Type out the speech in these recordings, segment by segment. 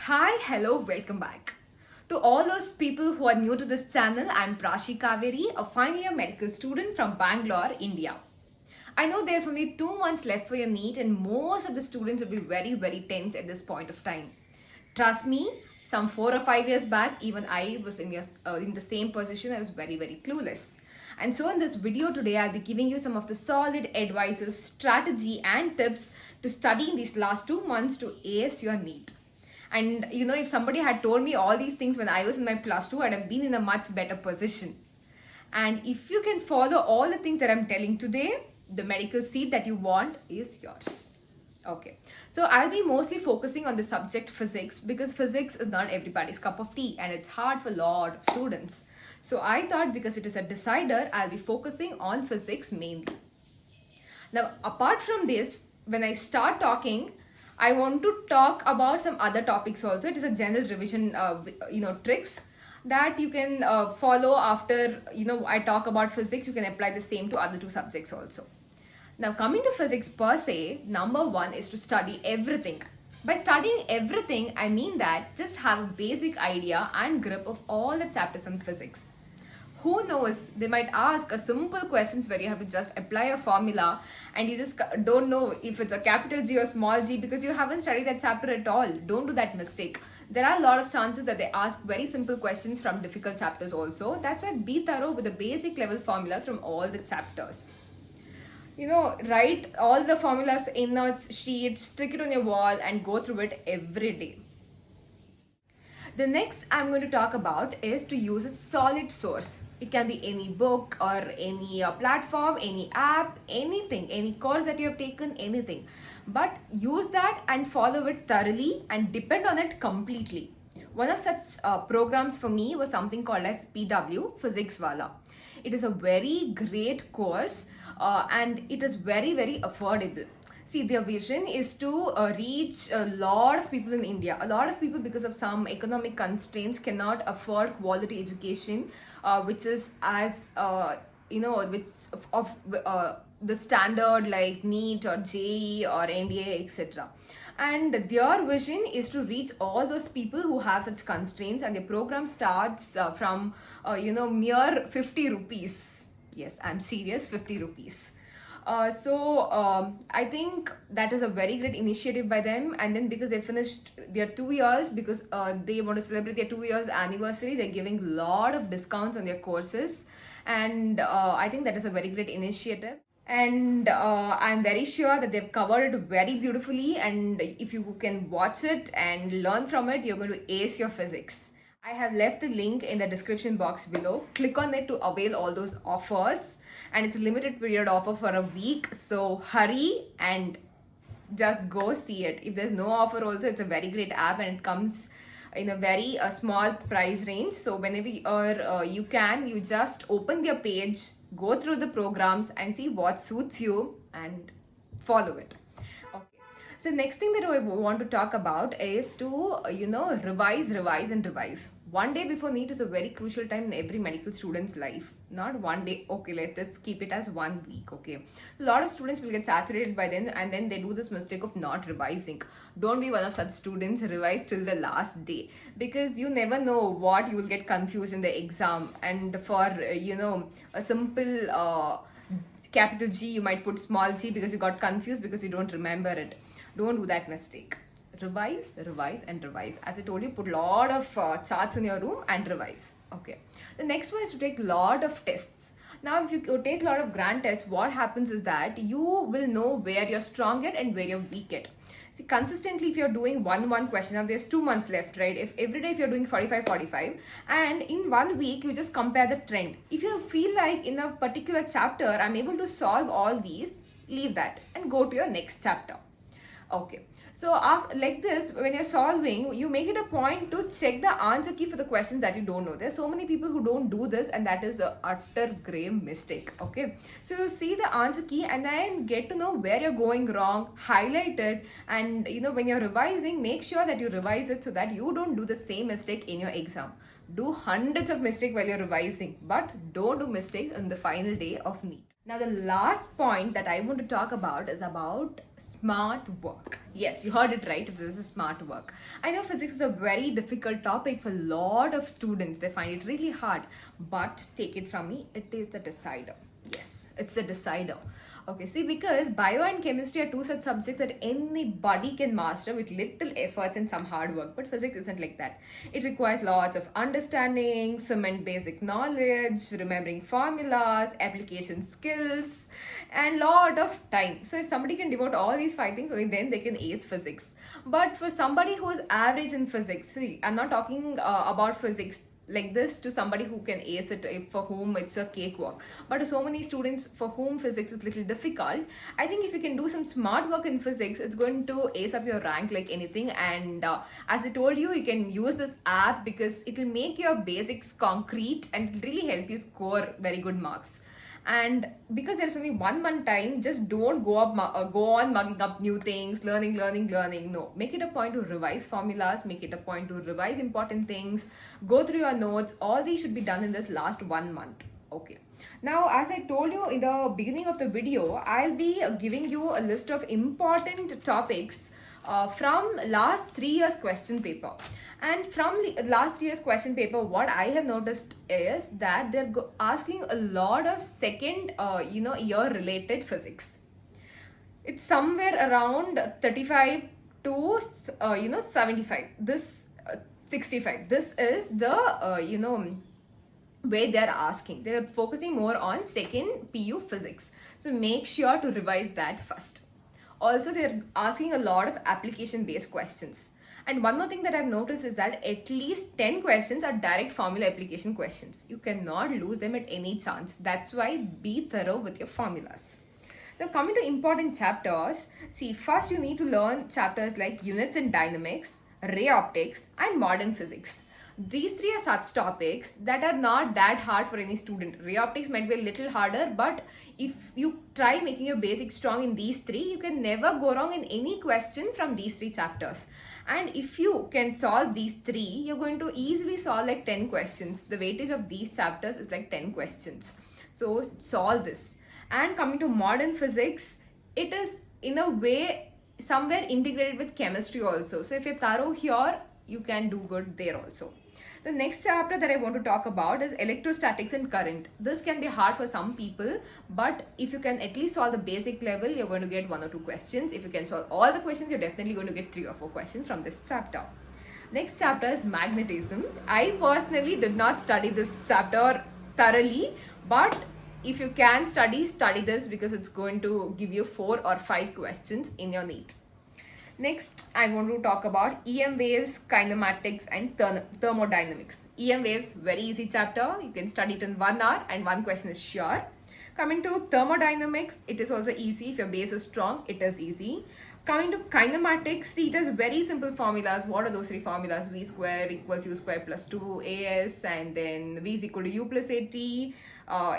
Hi, hello, welcome back. To all those people who are new to this channel, I'm Prashi Kaveri, a final year medical student from Bangalore, India. I know there's only 2 months left for your NEET and most of the students will be very tense at this point of time. Trust me, some 4 or 5 years back, even I was in the same position. I was very clueless. And so in this video today, I'll be giving you some of the solid advices, strategy and tips to study in these last 2 months to ace your NEET. And if somebody had told me all these things when I was in my plus 2, I'd have been in a much better position. And if you can follow all the things that I'm telling today, the medical seat that you want is yours. Okay, so I'll be mostly focusing on the subject physics because physics is not everybody's cup of tea and it's hard for a lot of students. So I thought because it is a decider, I'll be focusing on physics mainly. Now, apart from this, when I start talking, I want to talk about some other topics also. It is a general revision, tricks that you can follow after, I talk about physics. You can apply the same to other two subjects also. Now, coming to physics per se, number one is to study everything. By studying everything, I mean that just have a basic idea and grip of all the chapters in physics. Who knows, they might ask a simple questions where you have to just apply a formula and you just don't know if it's a capital G or small g because you haven't studied that chapter at all. Don't do that mistake. There are a lot of chances that they ask very simple questions from difficult chapters also. That's why be thorough with the basic level formulas from all the chapters. Write all the formulas in a sheet, stick it on your wall and go through it every day. The next I'm going to talk about is to use a solid source. It can be any book or any platform, any app, anything, any course that you have taken, anything. But use that and follow it thoroughly and depend on it completely. One of such programs for me was something called as PW, Physics Wallah. It is a very great course and it is very affordable. See, their vision is to reach a lot of people in India. A lot of people, because of some economic constraints, cannot afford quality education, which is as the standard like NEET or JEE or NDA, etc. And their vision is to reach all those people who have such constraints, and their program starts from mere 50 rupees. Yes, I'm serious, 50 rupees. I think that is a very great initiative by them. And then because they finished their 2 years, because they want to celebrate their 2 years anniversary, they're giving a lot of discounts on their courses. And I think that is a very great initiative. And I'm very sure that they've covered it very beautifully. And if you can watch it and learn from it, you're going to ace your physics. I have left the link in the description box below. Click on it to avail all those offers. And it's a limited period offer for a week. So hurry and just go see it. If there's no offer also, it's a very great app and it comes in a very small price range. So whenever you just open their page, go through the programs and see what suits you and follow it. Okay. So next thing that I want to talk about is to, revise. One day before NEET is a very crucial time in every medical student's life. Not one day, okay, let us keep it as 1 week, okay. A lot of students will get saturated by then and then they do this mistake of not revising. Don't be one of such students. Revise till the last day because you never know what you will get confused in the exam. And for, a simple capital G, you might put small g because you got confused because you don't remember it. Don't do that mistake. Revise. As I told you, put a lot of charts in your room and revise. Okay. The next one is to take a lot of tests. Now, if you take a lot of grand tests, what happens is that you will know where you're strong at and where you're weak at. See, consistently, if you're doing one question, now there's 2 months left, right? If every day if you're doing 45, and in 1 week, you just compare the trend. If you feel like in a particular chapter, I'm able to solve all these, leave that and go to your next chapter. Okay, so after, like this, when you're solving, you make it a point to check the answer key for the questions that you don't know. There's so many people who don't do this, and that is an utter grave mistake. Okay, so you see the answer key and then get to know where you're going wrong, highlight it, and when you're revising, make sure that you revise it so that you don't do the same mistake in your exam. Do hundreds of mistakes while you're revising, but don't do mistakes on the final day of NEET. Now, the last point that I want to talk about is about smart work. Yes, you heard it right. This is smart work. I know physics is a very difficult topic for a lot of students. They find it really hard. But take it from me, it is the decider. Yes, it's the decider. Okay, see, because bio and chemistry are two such subjects that anybody can master with little efforts and some hard work. But physics isn't like that. It requires lots of understanding, cement basic knowledge, remembering formulas, application skills, and lot of time. So if somebody can devote all these five things, only then they can ace physics. But for somebody who is average in physics, see, I'm not talking about physics like this to somebody who can ace it, for whom it's a cakewalk, but to so many students for whom physics is little difficult, I think if you can do some smart work in physics, it's going to ace up your rank like anything. And as I told you, you can use this app because it will make your basics concrete and it will really help you score very good marks. And because there's only 1 month time, just don't go on mugging up new things, learning. No, make it a point to revise formulas, make it a point to revise important things, go through your notes. All these should be done in this last 1 month. Okay, now as I told you in the beginning of the video, I'll be giving you a list of important topics from last 3 years question paper. And from last 3 years question paper, what I have noticed is that they're asking a lot of second year related physics. It's somewhere around 35 to 75, this 65. This is the way they're asking. They're focusing more on second PU physics, so make sure to revise that first. Also, they're asking a lot of application based questions. And one more thing that I've noticed is that at least 10 questions are direct formula application questions. You cannot lose them at any chance. That's why be thorough with your formulas. Now, coming to important chapters, see, first you need to learn chapters like units and dynamics, ray optics, and modern physics. These three are such topics that are not that hard for any student. Ray optics might be a little harder, but if you try making your basics strong in these three, you can never go wrong in any question from these three chapters. And if you can solve these three, you're going to easily solve like 10 questions. The weightage of these chapters is like 10 questions. So solve this. And coming to modern physics, it is in a way somewhere integrated with chemistry also. So if you're thorough here, you can do good there also. The next chapter that I want to talk about is electrostatics and current. This can be hard for some people, but if you can at least solve the basic level, you're going to get 1 or 2 questions. If you can solve all the questions, you're definitely going to get 3 or 4 questions from this chapter. Next chapter is magnetism. I personally did not study this chapter thoroughly, but if you can study this because it's going to give you 4 or 5 questions in your NEET. Next, I want to talk about EM waves, kinematics, and thermodynamics. EM waves, very easy chapter. You can study it in 1 hour and 1 question is sure. Coming to thermodynamics, it is also easy. If your base is strong, it is easy. Coming to kinematics, see, it has very simple formulas. What are those 3 formulas? V square equals U square plus 2AS, and then V is equal to U plus AT.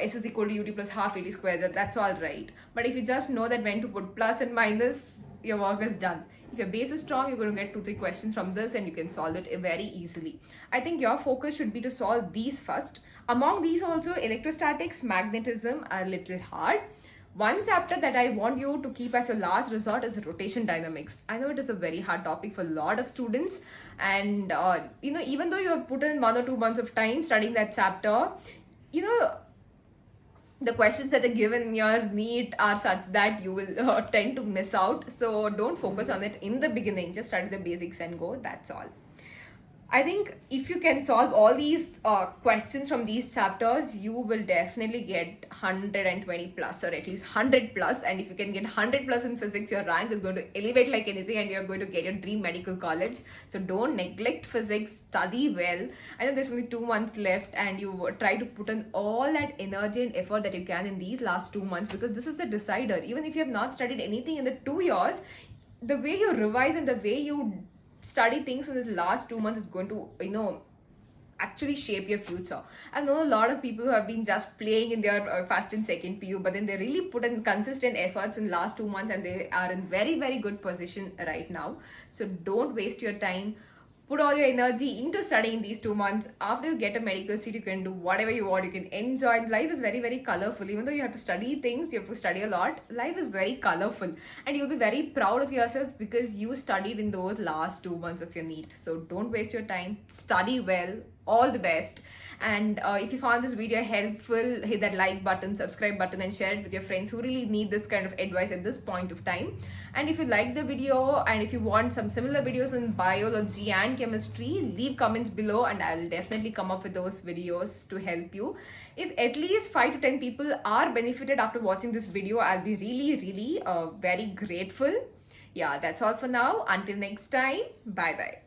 S is equal to UT plus half AT square. That's all right. But if you just know that when to put plus and minus, your work is done. If your base is strong, you're going to get 2-3 questions from this and you can solve it very easily. I think your focus should be to solve these first. Among these also, electrostatics, magnetism are a little hard. One chapter that I want you to keep as your last resort is rotation dynamics. I know it is a very hard topic for a lot of students, and even though you have put in 1 or 2 months of time studying that chapter, the questions that are given in your NEET are such that you will tend to miss out. So don't focus on it in the beginning. Just study the basics and go. That's all. I think if you can solve all these questions from these chapters, you will definitely get 120 plus or at least 100 plus. And if you can get 100 plus in physics, your rank is going to elevate like anything and you're going to get your dream medical college. So don't neglect physics, study well. I know there's only 2 months left and you try to put in all that energy and effort that you can in these last 2 months, because this is the decider. Even if you have not studied anything in the 2 years, the way you revise and the way you study things in this last 2 months is going to actually shape your future. I know a lot of people who have been just playing in their first and second PU, but then they really put in consistent efforts in last 2 months and they are in very, very good position right now. So don't waste your time. put all your energy into studying these 2 months. After you get a medical seat, you can do whatever you want. You can enjoy. Life is very, very colorful. Even though you have to study things, you have to study a lot. Life is very colorful, and you'll be very proud of yourself because you studied in those last 2 months of your NEET. So don't waste your time. Study well. All the best. And if you found this video helpful, hit that like button, subscribe button, and share it with your friends who really need this kind of advice at this point of time. And if you like the video and if you want some similar videos in biology and chemistry, leave comments below and I'll definitely come up with those videos to help you. If at least 5 to 10 people are benefited after watching this video, I'll be really very grateful. Yeah, that's all for now. Until next time, bye bye.